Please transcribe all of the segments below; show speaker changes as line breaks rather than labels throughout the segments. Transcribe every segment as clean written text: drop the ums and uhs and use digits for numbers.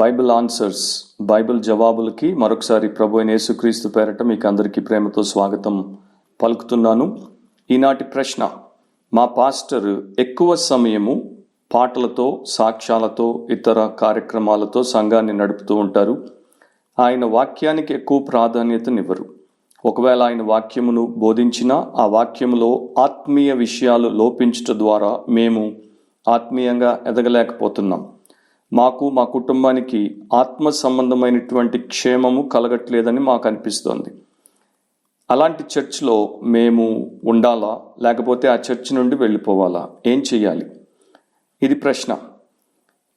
Bible answers, Bible జవాబులకి మరొకసారి ప్రభు అయిన యేసుక్రీస్తు పేరట మీకు అందరికీ ప్రేమతో స్వాగతం పలుకుతున్నాను. ఈనాటి ప్రశ్న: మా పాస్టర్ ఎక్కువ సమయము పాటలతో, సాక్ష్యాలతో, ఇతర కార్యక్రమాలతో సంఘాన్ని నడుపుతూ ఉంటారు. ఆయన వాక్యానికి ఎక్కువ ప్రాధాన్యతనివ్వరు. ఒకవేళ ఆయన వాక్యమును బోధించినా ఆ వాక్యములో ఆత్మీయ విషయాలు లోపించటం ద్వారా మేము ఆత్మీయంగా ఎదగలేకపోతున్నాం. మాకు, మా కుటుంబానికి ఆత్మ సంబంధమైనటువంటి క్షేమము కలగట్లేదని మాకు అనిపిస్తోంది. అలాంటి చర్చ్లో మేము ఉండాలా, లేకపోతే ఆ చర్చ్ నుండి వెళ్ళిపోవాలా? ఏం చెయ్యాలి? ఇది ప్రశ్న.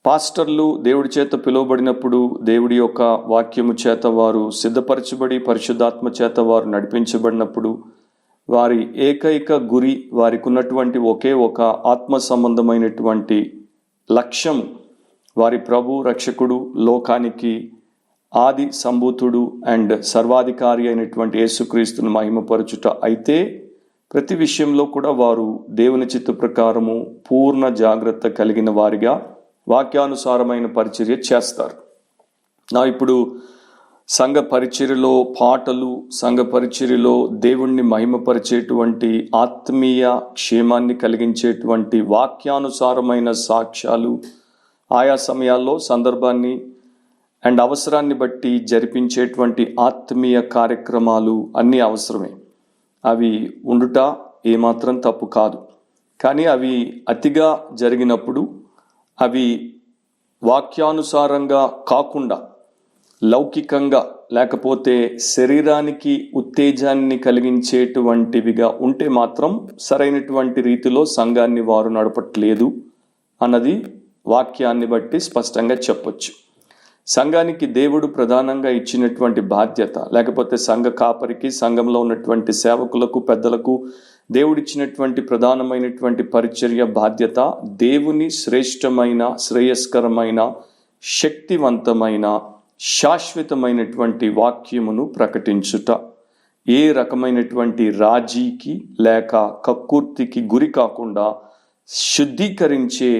పాస్టర్లు దేవుడి చేత పిలువబడినప్పుడు, దేవుడి యొక్క వాక్యము చేత వారు సిద్ధపరచబడి, పరిశుద్ధాత్మ చేత వారు నడిపించబడినప్పుడు, వారి ఏకైక గురి, వారికి ఉన్నటువంటి ఒకే ఒక ఆత్మ సంబంధమైనటువంటి లక్ష్యం వారి ప్రభు, రక్షకుడు, లోకానికి ఆది సంభూతుడు అండ్ సర్వాధికారి అయినటువంటి యేసుక్రీస్తును మహిమపరచుట అయితే, ప్రతి విషయంలో కూడా వారు దేవుని చిత్త ప్రకారము పూర్ణ జాగ్రత్త కలిగిన వారిగా వాక్యానుసారమైన పరిచర్య చేస్తారు. ఇప్పుడు సంఘ పరిచర్యలో పాటలు, సంఘ పరిచర్యలో దేవుణ్ణి మహిమపరిచేటువంటి, ఆత్మీయ క్షేమాన్ని కలిగించేటువంటి వాక్యానుసారమైన సాక్ష్యాలు, ఆయా సమయాల్లో సందర్భాన్ని అండ్ అవసరాన్ని బట్టి జరిపించేటువంటి ఆత్మీయ కార్యక్రమాలు అన్నీ అవసరమే. అవి ఉండుట ఏమాత్రం తప్పు కాదు. కానీ అవి అతిగా జరిగినప్పుడు, అవి వాక్యానుసారంగా కాకుండా లౌకికంగా, లేకపోతే శరీరానికి ఉత్తేజాన్ని కలిగించేటువంటివిగా ఉంటే మాత్రం సరైనటువంటి రీతిలో సంఘాన్ని వారు నడపట్లేదు అన్నది వాక్యాన్ని బట్టి స్పష్టంగా చెప్పొచ్చు. సంఘానికి దేవుడు ప్రధానంగా ఇచ్చినటువంటి బాధ్యత, లేకపోతే సంఘ కాపరికి, సంఘంలో ఉన్నటువంటి సేవకులకు, పెద్దలకు దేవుడిచ్చినటువంటి ప్రధానమైనటువంటి పరిచర్య బాధ్యత, దేవుని శ్రేష్టమైన, శ్రేయస్కరమైన, శక్తివంతమైన, శాశ్వతమైనటువంటి వాక్యమును ప్రకటించుట. ఏ రకమైనటువంటి రాజీకి లేక కక్కుర్తికి గురి కాకుండా శుద్ధీకరించే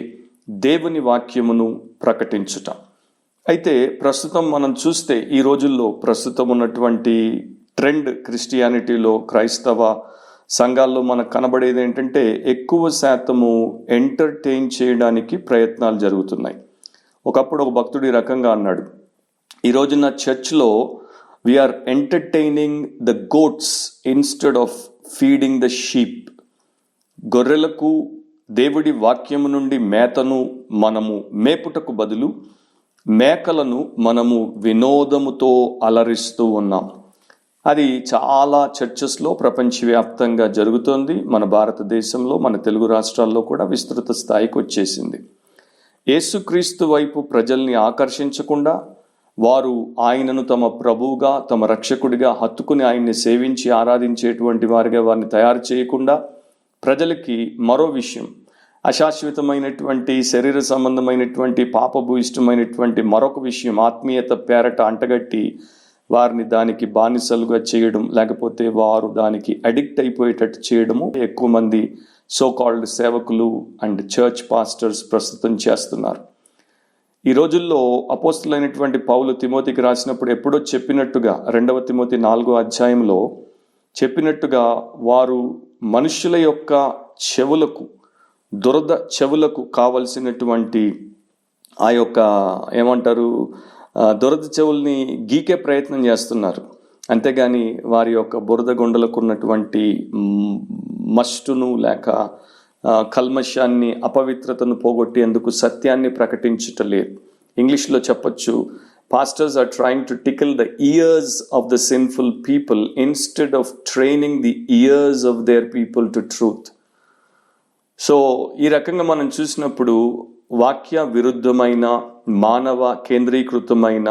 దేవుని వాక్యమును ప్రకటించుట. అయితే ప్రస్తుతం మనం చూస్తే, ఈ రోజుల్లో ప్రస్తుతం ఉన్నటువంటి ట్రెండ్ క్రిస్టియానిటీలో, క్రైస్తవ సంఘాల్లో మనకు కనబడేది ఏంటంటే, ఎక్కువ శాతము ఎంటర్టైన్ చేయడానికి ప్రయత్నాలు జరుగుతున్నాయి. ఒకప్పుడు ఒక భక్తుడు ఈ రకంగా అన్నాడు: ఈ రోజున చర్చ్లో we're entertaining the goats instead of feeding the sheep. గొర్రెలకు దేవుడి వాక్యము నుండి మేతను మనము మేపుటకు బదులు మేకలను మనము వినోదముతో అలరిస్తూ ఉన్నాం. అది చాలా చర్చెస్లో ప్రపంచవ్యాప్తంగా జరుగుతోంది. మన భారతదేశంలో, మన తెలుగు రాష్ట్రాల్లో కూడా విస్తృత స్థాయికి వచ్చేసింది. యేసుక్రీస్తు వైపు ప్రజల్ని ఆకర్షించకుండా, వారు ఆయనను తమ ప్రభువుగా, తమ రక్షకుడిగా హత్తుకుని ఆయన్ని సేవించి ఆరాధించేటువంటి వారిగా వారిని తయారు చేయకుండా, ప్రజలకి మరో విషయం, అశాశ్వతమైనటువంటి, శరీర సంబంధమైనటువంటి, పాపభూయిష్టమైనటువంటి మరొక విషయం ఆత్మీయత పేరట అంటగట్టి వారిని దానికి బానిసలుగా చేయడం, లేకపోతే వారు దానికి అడిక్ట్ అయిపోయేటట్టు చేయడము ఎక్కువ మంది సో కాల్డ్ సేవకులు అండ్ చర్చ్ పాస్టర్స్ ప్రస్తుతం చేస్తున్నారు. ఈ రోజుల్లో అపోస్తులైనటువంటి పౌలు తిమోతికి రాసినప్పుడు ఎప్పుడో చెప్పినట్టుగా, 2 తిమోతి 4వ అధ్యాయంలో చెప్పినట్టుగా, వారు మనుషుల యొక్క చెవులకు, దురద చెవులకు కావలసినటువంటి ఆ యొక్క ఏమంటారు, దురద చెవుల్ని గీకే ప్రయత్నం చేస్తున్నారు. అంతేగాని వారి యొక్క బురద గుండెలకు ఉన్నటువంటి మస్టును లేక కల్మషాన్ని, అపవిత్రతను పోగొట్టేందుకు సత్యాన్ని ప్రకటించటలేదు. ఇంగ్లీష్లో చెప్పొచ్చు, pastors are trying to tickle the ears of the sinful people instead of training the ears of their people to truth. So ఈ రకంగా మనం చూసినప్పుడు వాక్య విరుద్ధమైన, మానవ కేంద్రీకృతమైన,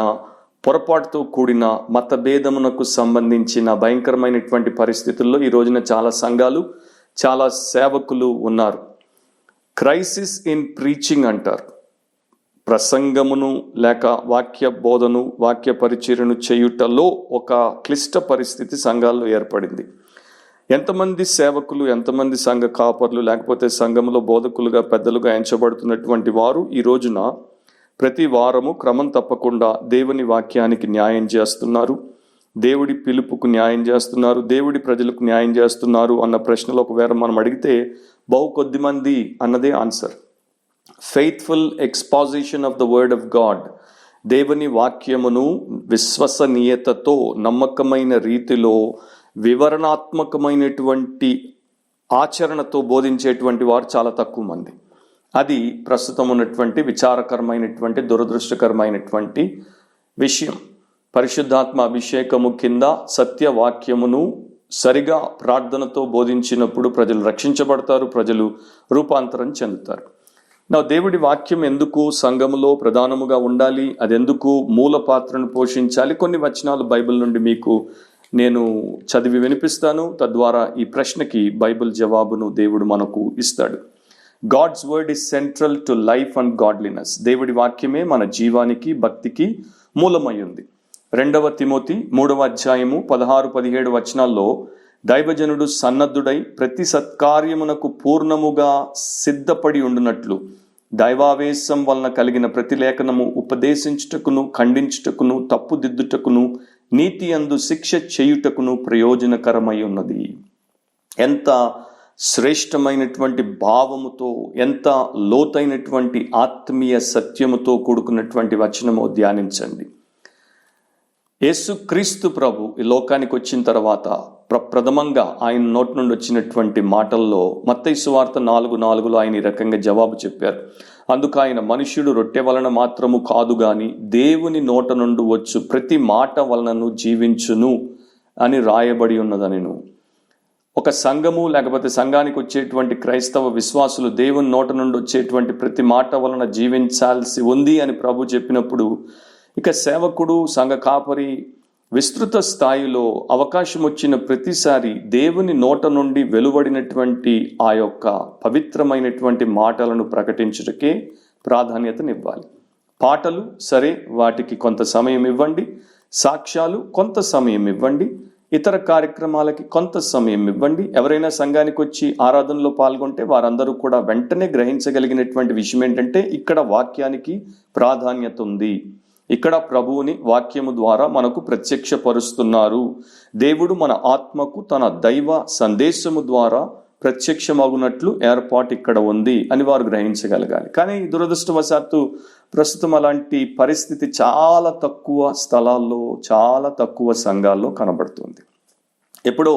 పొరపాటుతో కూడిన మతభేదమునకు సంబంధించిన భయంకరమైనటువంటి పరిస్థితుల్లో ఈ రోజున చాలా సంఘాలు, చాలా సేవకులు ఉన్నారు. క్రైసిస్ ఇన్ ప్రీచింగ్ అంటారు. ప్రసంగమును లేక వాక్య బోధను, వాక్య పరిచర్యను చేయుటలో ఒక క్లిష్ట పరిస్థితి సంఘాల్లో ఏర్పడింది. ఎంతమంది సేవకులు, ఎంతమంది సంఘ కాపర్లు, లేకపోతే సంఘంలో బోధకులుగా, పెద్దలుగా ఎంచబడుతున్నటువంటి వారు ఈ రోజున ప్రతి వారము క్రమం తప్పకుండా దేవుని వాక్యానికి న్యాయం చేస్తున్నారు, దేవుడి పిలుపుకు న్యాయం చేస్తున్నారు, దేవుడి ప్రజలకు న్యాయం చేస్తున్నారు అన్న ప్రశ్నలు ఒకవేళ మనం అడిగితే బహు కొద్ది మంది అన్నదే answer. Faithful exposition of the word of God, దేవుని వాక్యమును విశ్వసనీయతతో నమ్మకమైన రీతిలో వివరణాత్మకమైనటువంటి ఆచరణతో బోధించేటువంటి వారు చాలా తక్కువ మంది. అది ప్రస్తుతం ఉన్నటువంటి విచారకరమైనటువంటి దురదృష్టకరమైనటువంటి విషయం. పరిశుద్ధాత్మ అభిషేకము కింద సత్యవాక్యమును సరిగా ప్రార్థనతో బోధించినప్పుడు ప్రజలు రక్షించబడతారు, ప్రజలు రూపాంతరం చెందుతారు. నా దేవుడి వాక్యం ఎందుకు సంఘములో ప్రధానముగా ఉండాలి, అదెందుకు మూల పాత్రను పోషించాలి, కొన్ని వచనాలు బైబిల్ నుండి మీకు నేను చదివి వినిపిస్తాను. తద్వారా ఈ ప్రశ్నకి బైబిల్ జవాబును దేవుడు మనకు ఇస్తాడు. God's word is central to life and godliness. దేవుడి వాక్యమే మన జీవానికి భక్తికి మూలమై ఉంది. 2 తిమోతి 3వ అధ్యాయము 16-17 వచనాల్లో దైవజనుడు సన్నద్ధుడై ప్రతి సత్కార్యమునకు పూర్ణముగా సిద్ధపడి ఉండునట్లు దైవావేశం వలన కలిగిన ప్రతి లేఖనము ఉపదేశించుటకును, ఖండించుటకును, తప్పుదిద్దుటకును, నీతి అందు శిక్ష చేయుటకును ప్రయోజనకరమై ఉన్నది. ఎంత శ్రేష్టమైనటువంటి భావముతో, ఎంత లోతైనటువంటి ఆత్మీయ సత్యముతో కూడుకున్నటువంటి వచనమో ధ్యానించండి. యేసుక్రీస్తు ప్రభు ఈ లోకానికి వచ్చిన తర్వాత ప్రథమంగా ఆయన నోటి నుండి వచ్చినటువంటి మాటల్లో మత్తయి సువార్త 4:4 ఆయన ఈ రకంగా జవాబు చెప్పారు. అందుకు ఆయన, మనుష్యుడు రొట్టె వలన మాత్రము కాదు గాని దేవుని నోట నుండి వచ్చు ప్రతి మాట వలనను జీవించును అని రాయబడి ఉన్నదనెను. ఒక సంఘము లేకపోతే సంఘానికి వచ్చేటువంటి క్రైస్తవ విశ్వాసులు దేవుని నోట నుండి వచ్చేటువంటి ప్రతి మాట వలన జీవించాల్సి ఉంది అని ప్రభు చెప్పినప్పుడు, ఇక సేవకుడు, సంఘ కాపరి విస్తృత స్థాయిలో అవకాశం వచ్చిన ప్రతిసారి దేవుని నోట నుండి వెలువడినటువంటి ఆ యొక్క పవిత్రమైనటువంటి మాటలను ప్రకటించుటకే ప్రాధాన్యతనివ్వాలి. పాటలు సరే, వాటికి కొంత సమయం ఇవ్వండి. సాక్ష్యాలు కొంత సమయం ఇవ్వండి. ఇతర కార్యక్రమాలకి కొంత సమయం ఇవ్వండి. ఎవరైనా సంఘానికి వచ్చి ఆరాధనలో పాల్గొంటే వారందరూ కూడా వెంటనే గ్రహించగలిగినటువంటి విషయం ఏంటంటే, ఇక్కడ వాక్యానికి ప్రాధాన్యత ఉంది, ఇక్కడ ప్రభువుని వాక్యము ద్వారా మనకు ప్రత్యక్షపరుస్తున్నారు, దేవుడు మన ఆత్మకు తన దైవ సందేశము ద్వారా ప్రత్యక్షమగునట్లు ఏర్పాటు ఇక్కడ ఉంది అని వారు గ్రహించగలగాలి. కానీ దురదృష్టవశాత్తు ప్రస్తుతం అలాంటి పరిస్థితి చాలా తక్కువ స్థలాల్లో, చాలా తక్కువ సంఘాల్లో కనబడుతుంది. ఎప్పుడో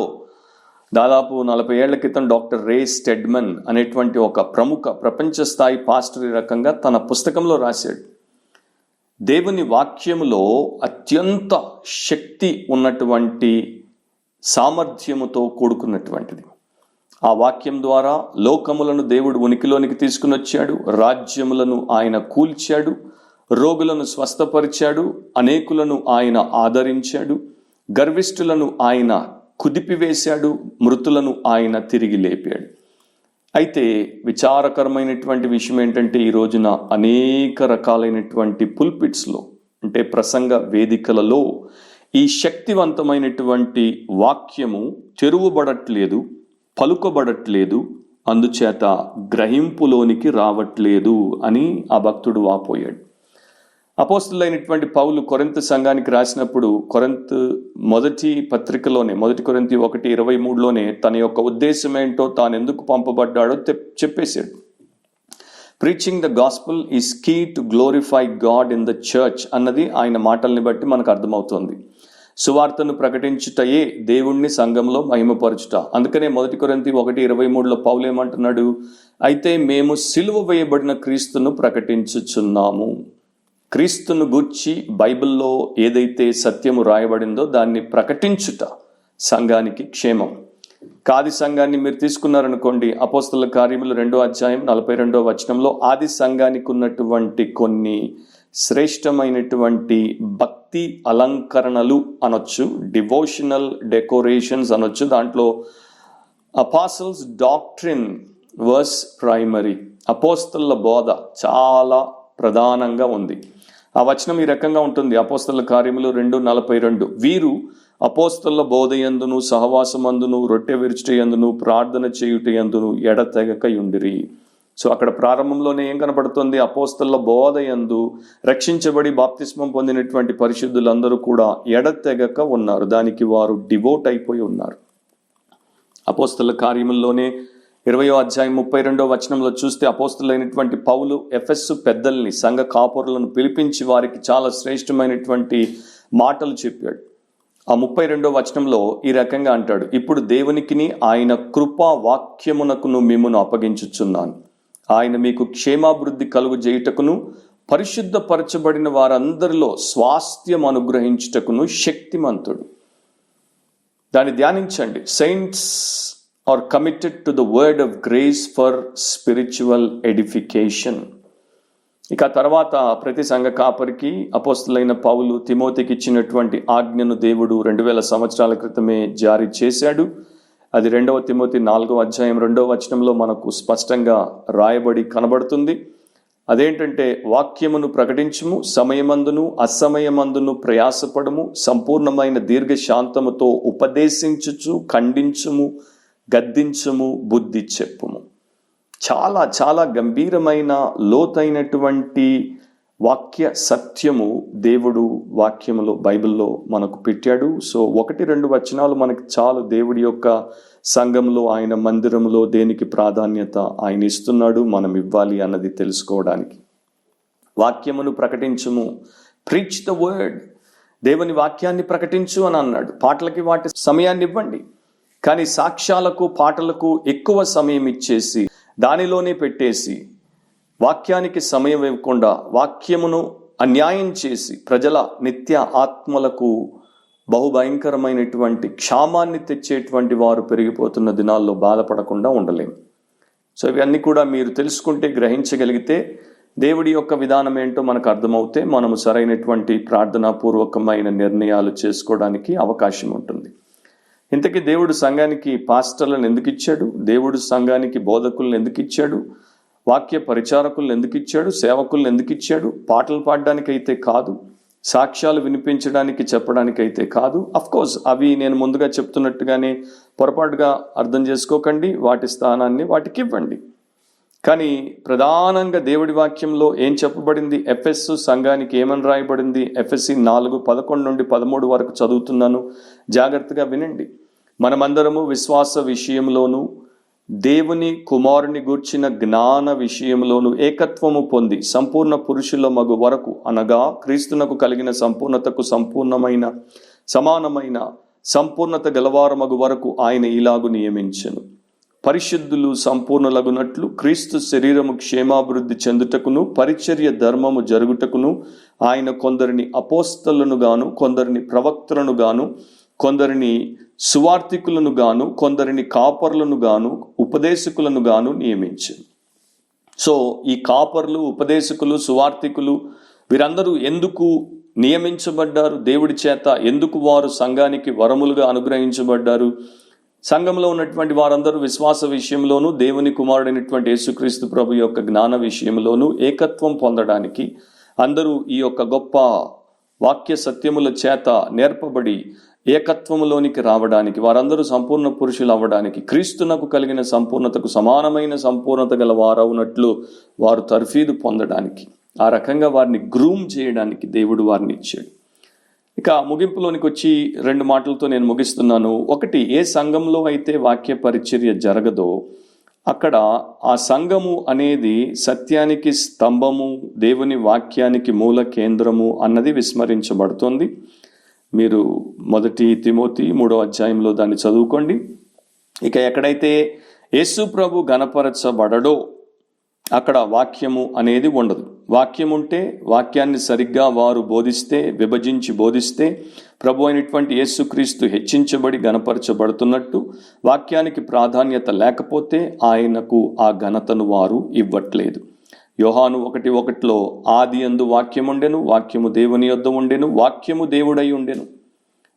దాదాపు 40 ఏళ్ల క్రితం డాక్టర్ రే స్టెడ్మన్ అనేటువంటి ఒక ప్రముఖ ప్రపంచ స్థాయి పాస్టర్ ఈ రకంగా తన పుస్తకంలో రాశాడు. దేవుని వాక్యములో అత్యంత శక్తి ఉన్నటువంటి సామర్థ్యముతో కూడుకున్నటువంటిది. ఆ వాక్యం ద్వారా లోకములను దేవుడు ఉనికిలోనికి తీసుకుని వచ్చాడు, రాజ్యములను ఆయన కూల్చాడు, రోగులను స్వస్థపరిచాడు, అనేకులను ఆయన ఆదరించాడు, గర్విష్ఠులను ఆయన కుదిపివేశాడు, మృతులను ఆయన తిరిగి లేపాడు. అయితే విచారకరమైనటువంటి విషయం ఏంటంటే, ఈ రోజున అనేక రకాలైనటువంటి పుల్పిట్స్లో, అంటే ప్రసంగ వేదికలలో ఈ శక్తివంతమైనటువంటి వాక్యము తెరువబడట్లేదు, పలుకబడట్లేదు, అందుచేత గ్రహింపులోనికి రావట్లేదు అని ఆ భక్తుడు వాపోయాడు. అపోస్తలుడైనటువంటి పౌలు కొరింథు సంఘానికి రాసినప్పుడు కొరింథు మొదటి పత్రికలోనే, 1 కొరింథీ 1:23లోనే తన యొక్క ఉద్దేశం ఏంటో, తాను ఎందుకు పంపబడ్డాడో చెప్పేశాడు. Preaching the gospel is key to glorify God in the church అన్నది ఆయన మాటల్ని బట్టి మనకు అర్థమవుతుంది. సువార్తను ప్రకటించుటయే దేవుణ్ణి సంఘంలో మహిమపరచుట. అందుకనే 1 కొరింథీ 1:23లో పౌలు ఏమంటున్నాడు, అయితే మేము సిలువ వేయబడిన క్రీస్తును ప్రకటించుచున్నాము. క్రీస్తును గూర్చి బైబిల్లో ఏదైతే సత్యము రాయబడిందో దాన్ని ప్రకటించుట సంఘానికి క్షేమం. ఆది సంఘాన్ని మీరు తీసుకున్నారనుకోండి, అపోస్తలుల కార్యములు 2వ అధ్యాయం 42వ వచనంలో ఆది సంఘానికి ఉన్నటువంటి కొన్ని శ్రేష్టమైనటువంటి భక్తి అలంకరణలు అనొచ్చు, డివోషనల్ డెకరేషన్స్ అనొచ్చు. దాంట్లో అపోస్టల్స్ డాక్ట్రిన్ వర్స్ ప్రైమరీ, అపోస్తలుల బోధ చాలా ప్రధానంగా ఉంది. ఆ వచనం ఈ రకంగా ఉంటుంది, అపోస్తలుల కార్యములు 2:42. వీరు అపోస్తలుల బోధయందును, సహవాసమందును, రొట్టె విరుచుటయందును, ప్రార్థన చేయుటయందును ఎడతెగక యుండిరి. సో అక్కడ ప్రారంభంలోనే ఏం కనబడుతుంది? అపోస్తలుల బోధ యందు రక్షించబడి బాప్తిస్మం పొందినటువంటి పరిశుద్ధులందరూ కూడా ఎడతెగక ఉన్నారు. దానికి వారు డివోట్ అయిపోయి ఉన్నారు. అపోస్తలుల కార్యముల్లోనే 20వ అధ్యాయం 32వ వచనంలో చూస్తే అపోస్తలులైనటువంటి పౌలు ఎఫెస్సు పెద్దల్ని, సంఘ కాపురులను పిలిపించి వారికి చాలా శ్రేష్టమైనటువంటి మాటలు చెప్పాడు. ఆ 32వ వచనంలో ఈ రకంగా అంటాడు, ఇప్పుడు దేవునికిని ఆయన కృపా వాక్యమునకును మిమ్మును అప్పగించుచున్నాను. ఆయన మీకు క్షేమాభివృద్ధి కలుగు చేయుటకును పరిశుద్ధపరచబడిన వారందరిలో స్వాస్థ్యం అనుగ్రహించుటకును శక్తిమంతుడు. దాన్ని ధ్యానించండి. Saints are committed to the word of grace for spiritual edification. ఇక తర్వాత ప్రతి సంఘ కాపరికి అపోస్తలులైన పౌలు తిమోతికి ఇచ్చినటువంటి ఆజ్ఞను దేవుడు 2000 సంవత్సరాల క్రితమే జారీ చేశాడు. అది 2వ తిమోతి 4వ అధ్యాయం 2వ వచనంలో మనకు స్పష్టంగా రాయబడి కనబడుతుంది. అదేంటంటే, వాక్యమును ప్రకటించుము, సమయమందును అసమయమందును ప్రయాసపడము, సంపూర్ణమైన దీర్ఘశాంతముతో ఉపదేశించుచు, ఖండించుము, గద్దించుము, బుద్ధి చెప్పుము. చాలా చాలా గంభీరమైన లోతైనటువంటి వాక్య సత్యము దేవుడు వాక్యములో, బైబిల్లో మనకు పెట్టాడు. సో 1-2 వచనాలు మనకి చాలు. దేవుడి యొక్క సంఘంలో, ఆయన మందిరంలో దేనికి ప్రాధాన్యత ఆయన ఇస్తున్నాడు, మనం ఇవ్వాలి అన్నది తెలుసుకోవడానికి. వాక్యమును ప్రకటించుము, ప్రీచ్ ద వర్డ్. దేవుని వాక్యాన్ని ప్రకటించు అని అన్నాడు. పాటలకి వాటి సమయాన్ని ఇవ్వండి, కానీ సాక్ష్యాలకు, పాటలకు ఎక్కువ సమయం ఇచ్చేసి దానిలోనే పెట్టేసి వాక్యానికి సమయం ఇవ్వకుండా వాక్యమును అన్యాయం చేసి ప్రజల నిత్య ఆత్మలకు బహుభయంకరమైనటువంటి క్షామాన్ని తెచ్చేటువంటి వారు పెరిగిపోతున్న దినాల్లో బాధపడకుండా ఉండలేం. సో ఇవన్నీ కూడా మీరు తెలుసుకుంటే, గ్రహించగలిగితే, దేవుడి యొక్క విధానం ఏంటో మనకు అర్థమవుతే మనము సరైనటువంటి ప్రార్థనాపూర్వకమైన నిర్ణయాలు చేసుకోవడానికి అవకాశం ఉంటుంది. ఇంతకీ దేవుడు సంఘానికి పాస్టర్లను ఎందుకు ఇచ్చాడు? దేవుడు సంఘానికి బోధకులను ఎందుకు ఇచ్చాడు? వాక్య పరిచారకులను ఎందుకు ఇచ్చాడు? సేవకులను ఎందుకు ఇచ్చాడు? పాటలు పాడడానికైతే కాదు, సాక్ష్యాలు వినిపించడానికి, చెప్పడానికైతే కాదు. అఫ్కోర్స్ అవి నేను ముందుగా చెప్తున్నట్టుగానే పొరపాటుగా అర్థం చేసుకోకండి. వాటి స్థానాన్ని వాటికి ఇవ్వండి. కానీ ప్రధానంగా దేవుడి వాక్యంలో ఏం చెప్పబడింది? ఎఫెస్సు సంఘానికి ఏమని రాయబడింది? ఎఫెస్సి 4:11 నుండి 13 వరకు చదువుతున్నాను, జాగ్రత్తగా వినండి. మనమందరము విశ్వాస విషయంలోను దేవుని కుమారుని గూర్చిన జ్ఞాన విషయంలోను ఏకత్వము పొంది సంపూర్ణ పురుషుల మగు వరకు, అనగా క్రీస్తునకు కలిగిన సంపూర్ణతకు సమానమైన సంపూర్ణత గలవారమగు వరకు ఆయన ఇలాగు నియమించెను. పరిశుద్ధులు సంపూర్ణలగునట్లు క్రీస్తు శరీరము క్షేమాభివృద్ధి చెందుటకును పరిచర్య ధర్మము జరుగుటకును ఆయన కొందరిని అపోస్తలును గాను, కొందరిని ప్రవక్తలను గాను, కొందరిని సువార్తికులను గాను, కొందరిని కాపర్లను గాను, ఉపదేశకులను గాను నియమించారు. సో ఈ కాపర్లు, ఉపదేశకులు, సువార్తికులు వీరందరూ ఎందుకు నియమించబడ్డారు దేవుడి చేత? ఎందుకు వారు సంఘానికి వరములుగా అనుగ్రహించబడ్డారు? సంఘంలో ఉన్నటువంటి వారందరూ విశ్వాస విషయంలోనూ దేవుని కుమారుడైనటువంటి యేసుక్రీస్తు ప్రభు యొక్క జ్ఞాన విషయంలోనూ ఏకత్వం పొందడానికి, అందరూ ఈ యొక్క గొప్ప వాక్య సత్యముల చేత నేర్పబడి ఏకత్వములోనికి రావడానికి, వారందరూ సంపూర్ణ పురుషులు అవ్వడానికి, క్రీస్తునకు కలిగిన సంపూర్ణతకు సమానమైన సంపూర్ణత గల వారవునట్లు వారు తర్ఫీదు పొందడానికి, ఆ రకంగా వారిని గ్రూమ్ చేయడానికి దేవుడు వారిని ఇచ్చాడు. ఇక ముగింపులోనికి వచ్చి 2 మాటలతో నేను ముగిస్తున్నాను. ఒకటి, ఏ సంఘంలో అయితే వాక్య పరిచర్య జరగదో అక్కడ ఆ సంఘము అనేది సత్యానికి స్తంభము, దేవుని వాక్యానికి మూల కేంద్రము అన్నది విస్మరించబడుతుంది. మీరు 1 తిమోతి 3వ అధ్యాయంలో దాన్ని చదువుకోండి. ఇక ఎక్కడైతే యేసు ప్రభు గణపరచబడడో అక్కడ వాక్యము అనేది ఉండదు. వాక్యం ఉంటే, వాక్యాన్ని సరిగ్గా వారు బోధిస్తే, విభజించి బోధిస్తే, ప్రభు అయినటువంటి యేసుక్రీస్తు హెచ్చించబడి గణపరచబడుతున్నట్టు, వాక్యానికి ప్రాధాన్యత లేకపోతే ఆయనకు ఆ ఘనతను వారు ఇవ్వట్లేదు. యోహాను 1:1 ఆది యందు వాక్యముండెను, వాక్యము దేవుని యొద్ద ఉండెను, వాక్యము దేవుడై ఉండెను.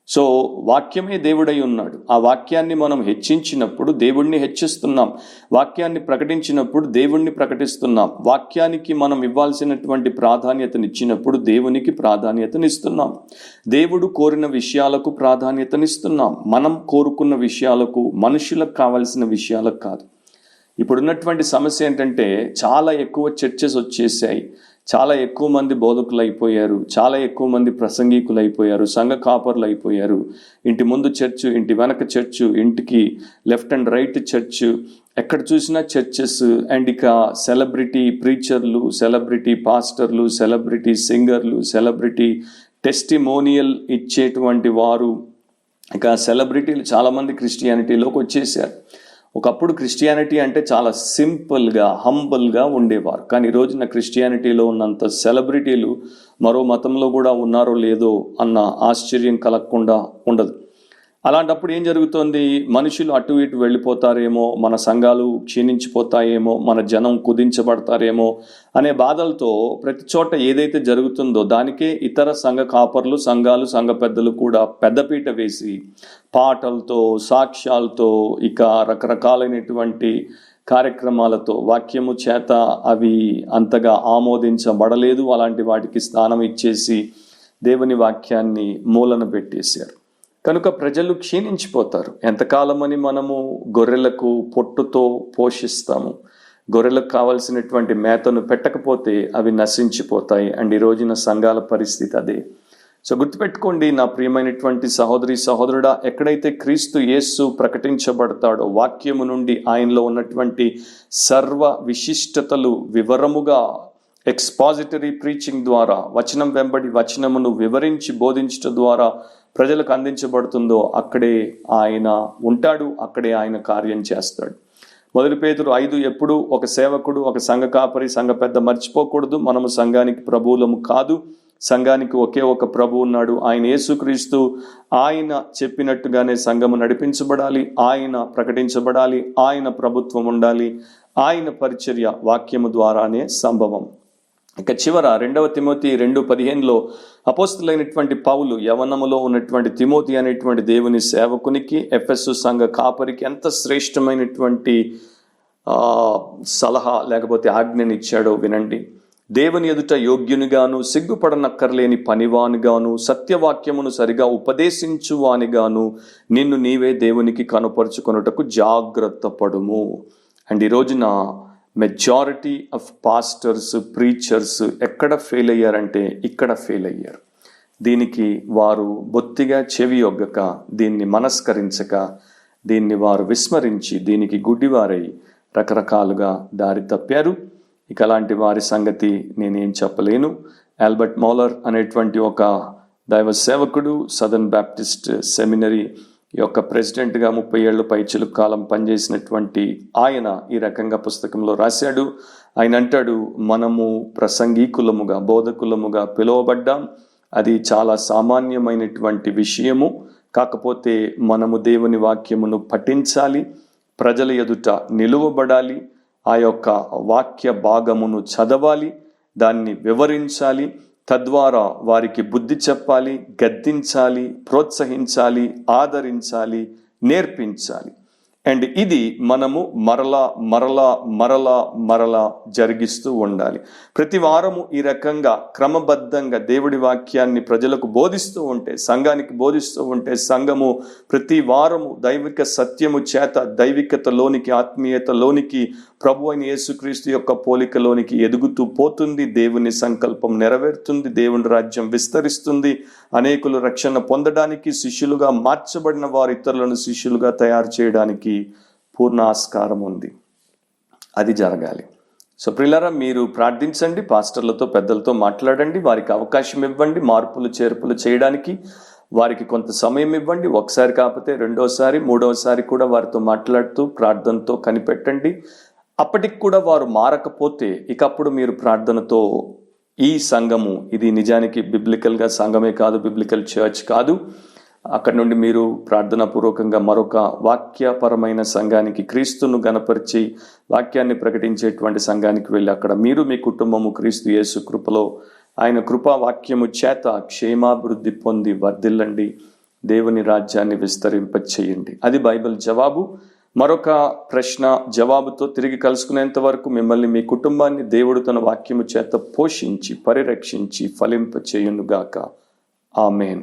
సో వాక్యమే దేవుడై ఉన్నాడు. ఆ వాక్యాన్ని మనం హెచ్చించినప్పుడు దేవుణ్ణి హెచ్చిస్తున్నాం, వాక్యాన్ని ప్రకటించినప్పుడు దేవుణ్ణి ప్రకటిస్తున్నాం, వాక్యానికి మనం ఇవ్వాల్సినటువంటి ప్రాధాన్యతనిచ్చినప్పుడు దేవునికి ప్రాధాన్యతనిస్తున్నాం, దేవుడు కోరిన విషయాలకు ప్రాధాన్యతనిస్తున్నాం, మనం కోరుకున్న విషయాలకు, మనుషులకు కావలసిన విషయాలకు కాదు. ఇప్పుడున్నటువంటి సమస్య ఏంటంటే చాలా ఎక్కువ చర్చెస్ వచ్చేసాయి, చాలా ఎక్కువ మంది బోధకులు అయిపోయారు, చాలా ఎక్కువ మంది ప్రసంగికులు అయిపోయారు, సంఘ కాపర్లు అయిపోయారు. ఇంటి ముందు చర్చు, ఇంటి వెనక చర్చు, ఇంటికి లెఫ్ట్ అండ్ రైట్ చర్చు, ఎక్కడ చూసినా చర్చెస్. అండ్ ఇక సెలబ్రిటీ ప్రీచర్లు, సెలబ్రిటీ పాస్టర్లు, సెలబ్రిటీ సింగర్లు, సెలబ్రిటీ టెస్టిమోనియల్ ఇచ్చేటువంటి వారు, ఇక సెలబ్రిటీలు చాలామంది క్రిస్టియానిటీలోకి వచ్చేసారు. ఒకప్పుడు క్రిస్టియానిటీ అంటే చాలా సింపుల్గా, హంబుల్గా ఉండేవారు. కానీ ఈ రోజున క్రిస్టియానిటీలో ఉన్నంత సెలబ్రిటీలు మరో మతంలో కూడా ఉన్నారో లేదో అన్న ఆశ్చర్యం కలగకుండా ఉండదు. అలాంటప్పుడు ఏం జరుగుతోంది? మనుషులు అటు ఇటు వెళ్ళిపోతారేమో, మన సంఘాలు క్షీణించిపోతాయేమో, మన జనం కుదించబడతారేమో అనే బాధలతో ప్రతి చోట ఏదైతే జరుగుతుందో దానికే ఇతర సంఘ కాపర్లు, సంఘాలు, సంఘ పెద్దలు కూడా పెద్దపీట వేసి పాటలతో, సాక్ష్యాలతో, ఇక రకరకాలైనటువంటి కార్యక్రమాలతో, వాక్యము చేత అవి అంతగా ఆమోదించబడలేదు, అలాంటి వాటికి స్థానం ఇచ్చేసి దేవుని వాక్యాన్ని మూలన పెట్టేశారు. కనుక ప్రజలు క్షీణించిపోతారు. ఎంతకాలమని మనము గొర్రెలకు పొట్టుతో పోషిస్తాము? గొర్రెలకు కావలసినటువంటి మేతను పెట్టకపోతే అవి నశించిపోతాయి. అండ్ ఈ రోజున సంఘాల పరిస్థితి అదే. సో గుర్తుపెట్టుకోండి నా ప్రియమైనటువంటి సహోదరి సహోదరుడా, ఎక్కడైతే క్రీస్తు యేసు ప్రకటించబడతాడో, వాక్యము నుండి ఆయనలో ఉన్నటువంటి సర్వ విశిష్టతలు వివరముగా ఎక్స్పాజిటరీ ప్రీచింగ్ ద్వారా, వచనం వెంబడి వచనమును వివరించి బోధించడం ద్వారా ప్రజలకు అందించబడుతుందో అక్కడే ఆయన ఉంటాడు, అక్కడే ఆయన కార్యం చేస్తాడు. 1 పేతురు 5 ఎప్పుడు ఒక సేవకుడు, ఒక సంఘ కాపరి, సంఘ పెద్ద మర్చిపోకూడదు. మనము సంఘానికి ప్రభువులము కాదు, సంఘానికి ఒకే ఒక ప్రభు ఉన్నాడు, ఆయన యేసుక్రీస్తు. ఆయన చెప్పినట్టుగానే సంఘము నడిపించబడాలి, ఆయన ప్రకటించబడాలి, ఆయన ప్రభుత్వం ఉండాలి, ఆయన పరిచర్య వాక్యము ద్వారానే సంభవం. ఇక చివర 2 తిమోతి 2:15 అపోస్తులైనటువంటి పౌలు యవనములో ఉన్నటువంటి తిమోతి అనేటువంటి దేవుని సేవకునికి, ఎఫెసు సంఘ కాపరికి ఎంత శ్రేష్టమైనటువంటి సలహా లేకపోతే ఆజ్ఞనిచ్చాడో వినండి. దేవుని ఎదుట యోగ్యునిగాను, సిగ్గుపడనక్కర్లేని పనివానిగాను, సత్యవాక్యమును సరిగా ఉపదేశించువానిగాను నిన్ను నీవే దేవునికి కనుపరుచుకొనుటకు జాగ్రత్త పడుము. అండ్ ఈ రోజున మెజారిటీ ఆఫ్ పాస్టర్స్, ప్రీచర్స్ ఎక్కడ ఫెయిల్ అయ్యారంటే ఇక్కడ ఫెయిల్ అయ్యారు. దీనికి వారు బొత్తిగా చెవి ఒగ్గక, దీన్ని మనస్కరించక, దీన్ని వారు విస్మరించి, దీనికి గుడ్డివారై రకరకాలుగా దారి తప్పారు. ఇక అలాంటి వారి సంగతి నేనేం చెప్పలేను. ఆల్బర్ట్ మోలర్ అనేటువంటి ఒక దైవ సేవకుడు, సదర్న్ బ్యాప్టిస్ట్ సెమినరీ యొక్క ప్రెసిడెంట్గా 30 ఏళ్ళు పైచిలుకు కాలం పనిచేసినటువంటి ఆయన ఈ రకంగా పుస్తకంలో రాశాడు. ఆయన అంటాడు, మనము ప్రసంగీకులముగా, బోధకులముగా పిలువబడ్డాం. అది చాలా సామాన్యమైనటువంటి విషయము. కాకపోతే మనము దేవుని వాక్యమును పఠించాలి, ప్రజల ఎదుట నిలువబడాలి, ఆ యొక్క వాక్య భాగమును చదవాలి, దాన్ని వివరించాలి, తద్వారా వారికి బుద్ధి చెప్పాలి, గద్దించాలి, ప్రోత్సహించాలి, ఆదరించాలి, నేర్పించాలి. అండ్ ఇది మనము మరలా మరలా మరలా మరలా జరిగిస్తూ ఉండాలి. ప్రతి వారము ఈ రకంగా క్రమబద్ధంగా దేవుడి వాక్యాన్ని ప్రజలకు బోధిస్తూ ఉంటే, సంఘానికి బోధిస్తూ ఉంటే, సంఘము ప్రతి వారము దైవిక సత్యము చేత దైవికతలోనికి, ఆత్మీయతలోనికి, ప్రభు అయిన యేసుక్రీస్తు యొక్క పోలికలోనికి ఎదుగుతూ పోతుంది. దేవుని సంకల్పం నెరవేరుతుంది, దేవుని రాజ్యం విస్తరిస్తుంది. అనేకులు రక్షణ పొందడానికి, శిష్యులుగా మార్చబడిన వారు ఇతరులను శిష్యులుగా తయారు చేయడానికి పూర్ణ ఆస్కారం ఉంది. అది జరగాలి. సో ప్రియులారా, మీరు ప్రార్థించండి, పాస్టర్లతో, పెద్దలతో మాట్లాడండి, వారికి అవకాశం ఇవ్వండి, మార్పులు చేర్పులు చేయడానికి వారికి కొంత సమయం ఇవ్వండి. ఒకసారి కాకపోతే రెండోసారి, మూడవసారి కూడా వారితో మాట్లాడుతూ ప్రార్థనతో కనిపెట్టండి. అప్పటికి కూడా వారు మారకపోతే ఇక అప్పుడు మీరు ప్రార్థనతో ఈ సంఘము, ఇది నిజానికి బిబ్లికల్గా సంఘమే కాదు, బిబ్లికల్ చర్చ్ కాదు, అక్కడి నుండి మీరు ప్రార్థనాపూర్వకంగా మరొక వాక్యపరమైన సంఘానికి, క్రీస్తును గణపరిచి వాక్యాన్ని ప్రకటించేటువంటి సంఘానికి వెళ్ళి అక్కడ మీరు, మీ కుటుంబము క్రీస్తు యేసు కృపలో, ఆయన కృపా వాక్యము చేత క్షేమాభివృద్ధి పొంది వర్ధిల్లండి, దేవుని రాజ్యాన్ని విస్తరింపచేయండి. అది బైబిల్ జవాబు. మరొక ప్రశ్న జవాబుతో తిరిగి కలుసుకునేంత వరకు మిమ్మల్ని, మీ కుటుంబాన్ని దేవుడు తన వాక్యము చేత పోషించి, పరిరక్షించి, ఫలింపచేయునుగాక. ఆమేన్.